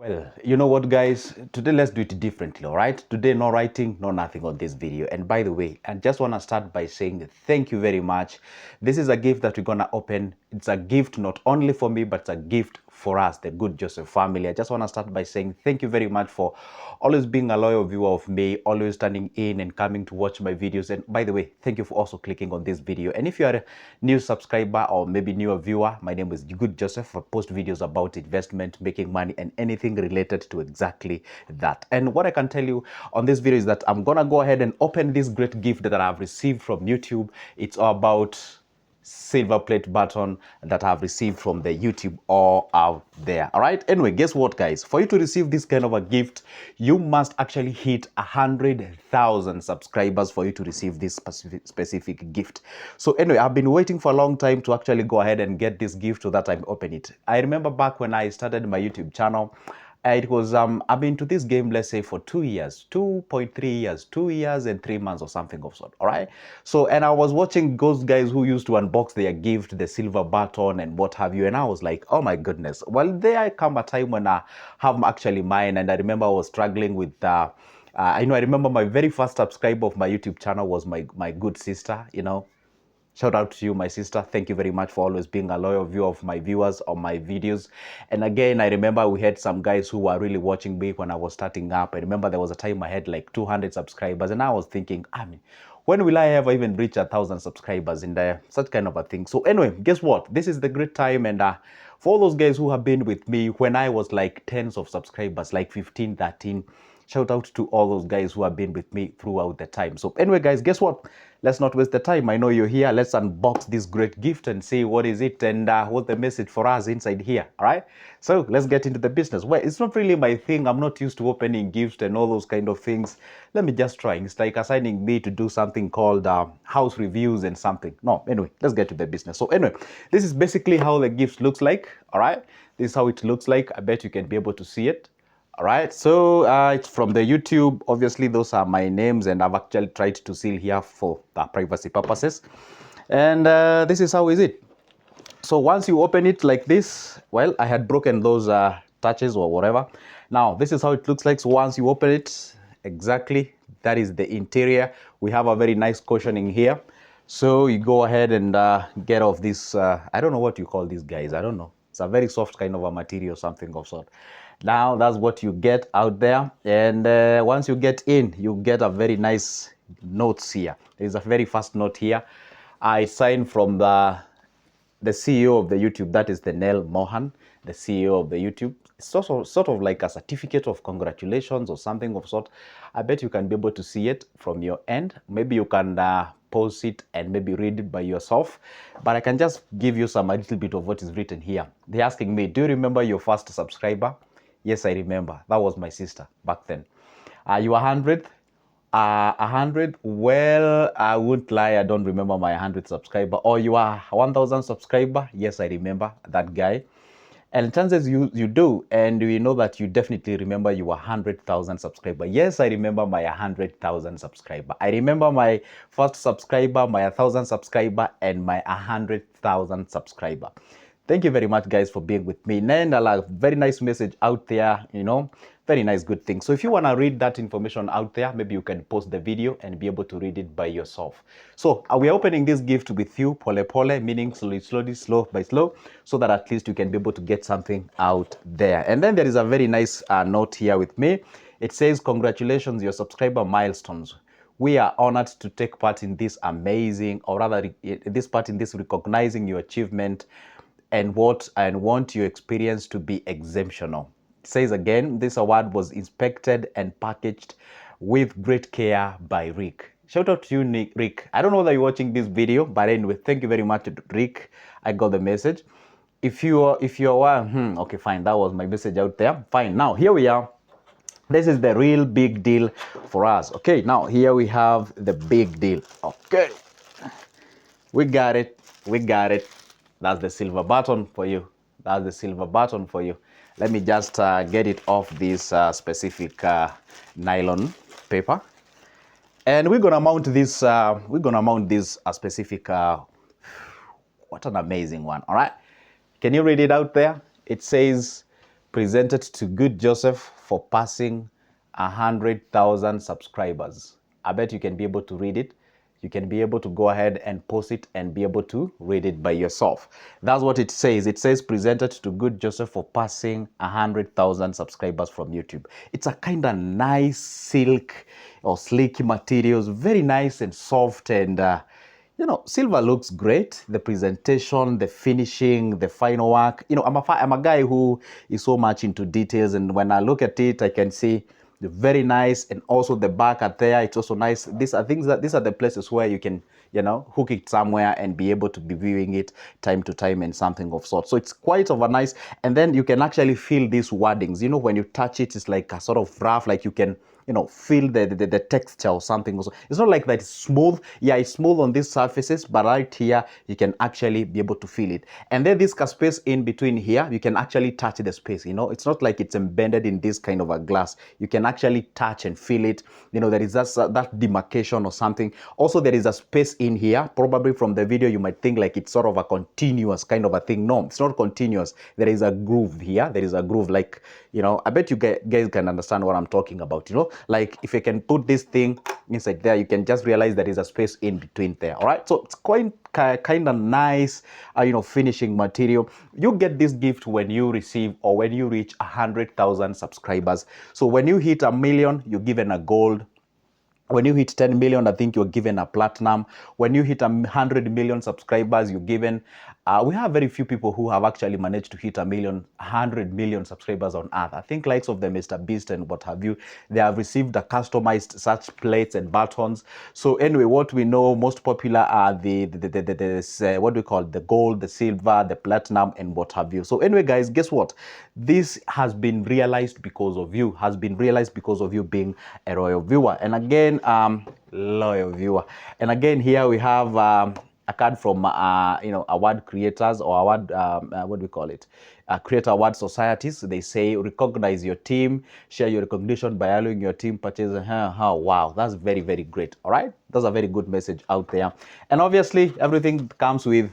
Well, you know what, guys? Today, let's do it differently, all right? Today, no writing, no nothing on this video. And by the way, I just want to start by saying thank you very much. This is a gift that we're going to open. It's a gift not only for me, but it's a gift for us, the Good Joseph family. I just want to start by saying thank you very much for always being a loyal viewer of me, always standing in and coming to watch my videos. And by the way, thank you for also clicking on this video. And if you are a new subscriber or maybe newer viewer, my name is Good Joseph. I post videos about investment, making money, and anything related to exactly that. And what I can tell you on this video is that I'm gonna go ahead and open this great gift that I've received from YouTube. It's all about silver plate button that I've received from the YouTube all out there. All right, anyway, guess what, guys? For you to receive this kind of a gift, you must actually hit 100,000 subscribers for you to receive this specific gift. So anyway, I've been waiting for a long time to actually go ahead and get this gift so that I open it. I remember back when I started my YouTube channel, it was I've been to this game, let's say, for 2 years, 2.3 years, 2 years and 3 months or something of sort. All right, so and I was watching those guys who used to unbox their gift, the silver button and what have you, and I was like, oh my goodness. Well, there come a time when I have actually mine, and I remember I was struggling with I remember my very first subscriber of my YouTube channel was my good sister, you know. Shout out to you, my sister. Thank you very much for always being a loyal viewer of my viewers on my videos. And again, I remember we had some guys who were really watching me when I was starting up. I remember there was a time I had like 200 subscribers, and I was thinking, I mean, when will I ever even reach 1,000 subscribers in there? Such kind of a thing. So anyway, guess what? This is the great time, and for all those guys who have been with me when I was like tens of subscribers, like 15, 13, shout out to all those guys who have been with me throughout the time. So anyway, guys, guess what? Let's not waste the time. I know you're here. Let's unbox this great gift and see what is it and what the message for us inside here. All right. So let's get into the business. Well, it's not really my thing. I'm not used to opening gifts and all those kind of things. Let me just try. It's like assigning me to do something called house reviews and something. No, anyway, let's get to the business. So anyway, this is basically how the gift looks like. All right. This is how it looks like. I bet you can be able to see it. All right, so it's from the YouTube. Obviously, those are my names, and I've actually tried to seal here for the privacy purposes. And this is how is it. So once you open it like this, well, I had broken those touches or whatever. Now, this is how it looks like. So once you open it, exactly, that is the interior. We have a very nice cushioning here. So you go ahead and get off this, I don't know what you call these guys. I don't know. It's a very soft kind of a material, something of sort. Now that's what you get out there, and once you get in, you get a very nice notes here. There's a very first note here. I signed from the CEO of the YouTube, that is the Nel Mohan, the CEO of the YouTube. It's sort of like a certificate of congratulations or something of sort. I bet you can be able to see it from your end. Maybe you can pause it and maybe read it by yourself. But I can just give you a little bit of what is written here. They're asking me, do you remember your first subscriber? Yes, I remember. That was my sister back then. You 100th? 100? Well, I wouldn't lie. I don't remember my 100th subscriber. Or you are 1,000 subscriber? Yes, I remember that guy. And chances you do, and we know that you definitely remember your 100,000 subscriber. Yes, I remember my 100,000 subscriber. I remember my first subscriber, my 1,000 subscriber, and my 100,000 subscriber. Thank you very much, guys, for being with me. And a very nice message out there, you know, very nice, good thing. So if you want to read that information out there, maybe you can pause the video and be able to read it by yourself. So we are opening this gift with you, pole pole, meaning slowly, slow by slow, so that at least you can be able to get something out there. And then there is a very nice note here with me. It says, congratulations, your subscriber milestones. We are honored to take part in this amazing, or rather, this part in this recognizing your achievement and want your experience to be exceptional. It says again, this award was inspected and packaged with great care by Rick. Shout out to you, Rick. I don't know that you're watching this video, but anyway, thank you very much, Rick. I got the message. If you are, okay, fine. That was my message out there. Fine. Now here we are. This is the real big deal for us. Okay, now here we have the big deal. Okay, we got it. We got it. That's the silver button for you. That's the silver button for you. Let me just get it off this specific nylon paper. And we're gonna mount this, specific, what an amazing one, all right? Can you read it out there? It says, presented to Good Joseph for passing 100,000 subscribers. I bet you can be able to read it. You can be able to go ahead and post it and be able to read it by yourself. That's what it says. It says presented to Good Joseph for passing 100,000 subscribers from YouTube. It's a kind of nice silk or slick materials, very nice and soft, and you know, silver looks great. The presentation, the finishing, the final work. You know, I'm a guy who is so much into details, and when I look at it, I can see the very nice, and also the back at there. It's also nice. These are things that these are the places where you can, you know, hook it somewhere and be able to be viewing it time to time and something of sort. So it's quite of a nice, and then you can actually feel these wordings. You know, when you touch it, it's like a sort of rough, like you can, you know, feel the texture or something. Also, it's not like that it's smooth. Yeah, it's smooth on these surfaces, but right here you can actually be able to feel it. And then this space in between here, you can actually touch the space. You know, it's not like it's embedded in this kind of a glass. You can actually touch and feel it. You know, there is that demarcation or something. Also, there is a space in here. Probably from the video you might think like it's sort of a continuous kind of a thing. No, it's not continuous. There is a groove here. There is a groove, like, you know, I bet you guys can understand what I'm talking about. You know, like if you can put this thing inside there, you can just realize there is a space in between there. All right, so it's quite kind of nice, you know, finishing material. You get this gift when you receive or when you reach 100,000 subscribers. So when you hit 1,000,000, you're given a gold. When you hit 10 million, I think you're given a platinum. When you hit 100 million subscribers, you're given. We have very few people who have actually managed to hit 100 million subscribers on Earth. I think likes of the Mr. Beast and what have you, they have received a customized such plates and buttons. So anyway, what we know most popular are the what do we call it? The gold, the silver, the platinum, and what have you. So anyway, guys, guess what? This has been realized because of you. Has been realized because of you being a royal viewer. And again, loyal viewer. And again, here we have a card from you know, award creators or award what do we call it, creator award societies. They say recognize your team, share your recognition by allowing your team purchase. Wow, that's very, very great. All right, that's a very good message out there. And obviously everything comes with,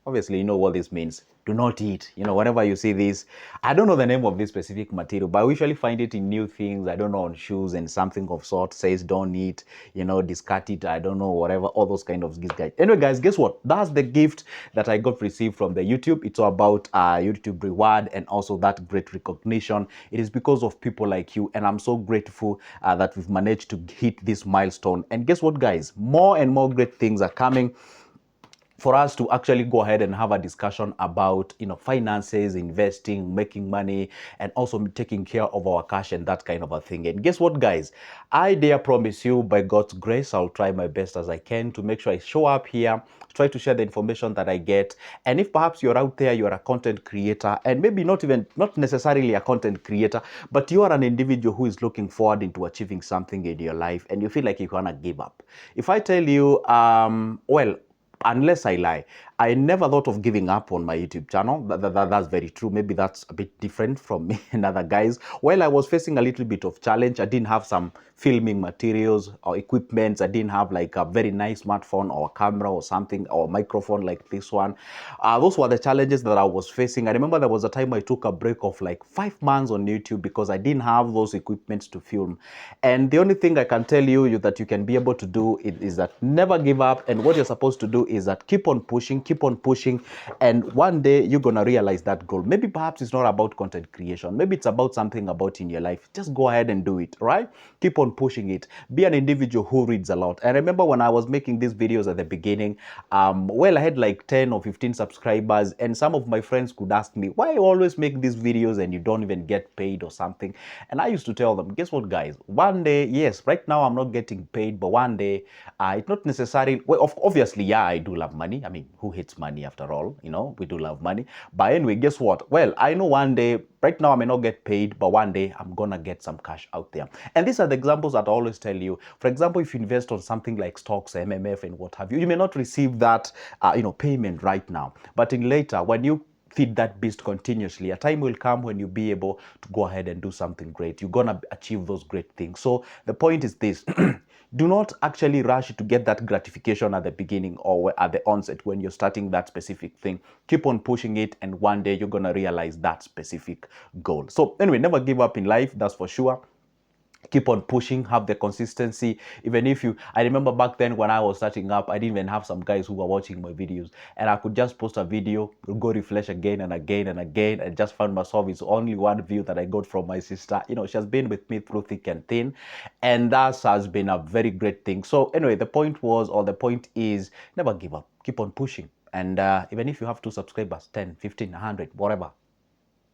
obviously, you know what this means. Do not eat. You know, whenever you see this, I don't know the name of this specific material, but we usually find it in new things. I don't know, on shoes, and something of sort says don't eat, you know, discard it. I don't know, whatever, all those kind of gifts, guys. Anyway, guys, guess what? That's the gift that I got received from the YouTube. It's all about YouTube reward and also that great recognition. It is because of people like you, and I'm so grateful that we've managed to hit this milestone. And guess what, guys? More and more great things are coming for us to actually go ahead and have a discussion about, you know, finances, investing, making money, and also taking care of our cash and that kind of a thing. And guess what, guys? I dare promise you, by God's grace, I'll try my best as I can to make sure I show up here, try to share the information that I get. And if perhaps you're out there, you're a content creator, and maybe not necessarily a content creator, but you are an individual who is looking forward into achieving something in your life, and you feel like you wanna give up. If I tell you, well, unless I lie, I never thought of giving up on my YouTube channel. That's very true. Maybe that's a bit different from me and other guys. While I was facing a little bit of challenge, I didn't have some filming materials or equipment. I didn't have like a very nice smartphone or camera or something, or microphone like this one. Those were the challenges that I was facing. I remember there was a time I took a break of like 5 months on YouTube because I didn't have those equipments to film. And the only thing I can tell you that you can be able to do is that never give up. And what you're supposed to do is that keep on pushing, and one day you're gonna realize that goal. Maybe perhaps it's not about content creation, maybe it's about something about in your life. Just go ahead and do it, right? Keep on pushing it. Be an individual who reads a lot. And remember when I was making these videos at the beginning, well, I had like 10 or 15 subscribers, and some of my friends could ask me, why you always make these videos and you don't even get paid or something? And I used to tell them, guess what, guys? One day, yes, right now I'm not getting paid, but one day, it's not necessarily, well, obviously, yeah, I do love money. I mean, who hates money after all? You know, we do love money. But anyway, guess what? Well, I know one day, right now I may not get paid, but one day I'm gonna get some cash out there. And these are the examples that I always tell you. For example, if you invest on something like stocks, MMF, and what have you, you may not receive that, you know, payment right now. But in later, when you feed that beast continuously, a time will come when you'll be able to go ahead and do something great. You're gonna achieve those great things. So the point is this: do not actually rush to get that gratification at the beginning or at the onset when you're starting that specific thing. Keep on pushing it, and one day you're gonna realize that specific goal. So anyway, never give up in life, that's for sure. Keep on pushing, have the consistency. Even if you, I remember back then when I was starting up, I didn't even have some guys who were watching my videos, and I could just post a video, go refresh again and again and again, and just found myself it's only one view that I got from my sister. You know, she has been with me through thick and thin, and that has been a very great thing. So anyway, the point was, or the point is, never give up, keep on pushing. And even if you have 2 subscribers, 10, 15, 100, whatever,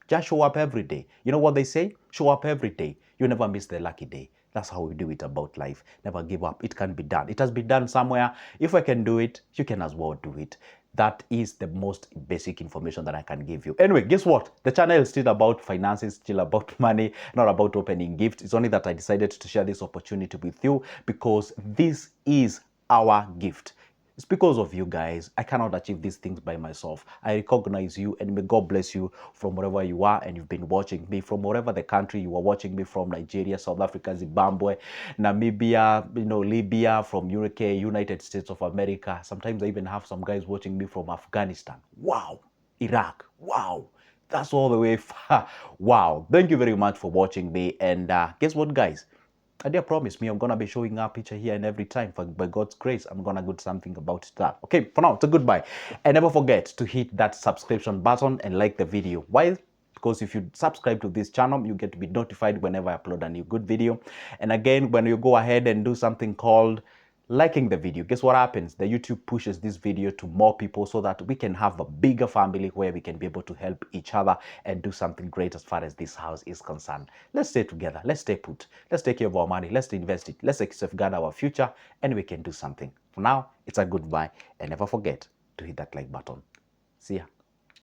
just show up every day. You know what they say? Show up every day. You never miss the lucky day. That's how we do it about life. Never give up. It can be done. It has been done somewhere. If I can do it, you can as well do it. That is the most basic information that I can give you. Anyway, guess what? The channel is still about finances, still about money, not about opening gifts. It's only that I decided to share this opportunity with you because this is our gift. It's because of you guys. I cannot achieve these things by myself. I recognize you, and may God bless you from wherever you are and you've been watching me, from whatever the country you are watching me from: Nigeria, South Africa, Zimbabwe, Namibia, Libya, from UK, United States of America. Sometimes I even have some guys watching me from Afghanistan. Wow. Iraq. Wow. That's all the way far. Wow. Thank you very much for watching me. And guess what, guys? I dare promise me I'm gonna be showing up each here and every time. By God's grace, I'm gonna do something about that. Okay, for now, it's a goodbye. And never forget to hit that subscription button and like the video. Why? Because if you subscribe to this channel, you get to be notified whenever I upload a new good video. And again, when you go ahead and do something called liking the video, guess what happens? The YouTube pushes this video to more people so that we can have a bigger family where we can be able to help each other and do something great as far as this house is concerned. Let's stay together. Let's stay put. Let's take care of our money. Let's invest it. Let's safeguard our future, and we can do something. For now, it's a goodbye, and never forget to hit that like button. See ya.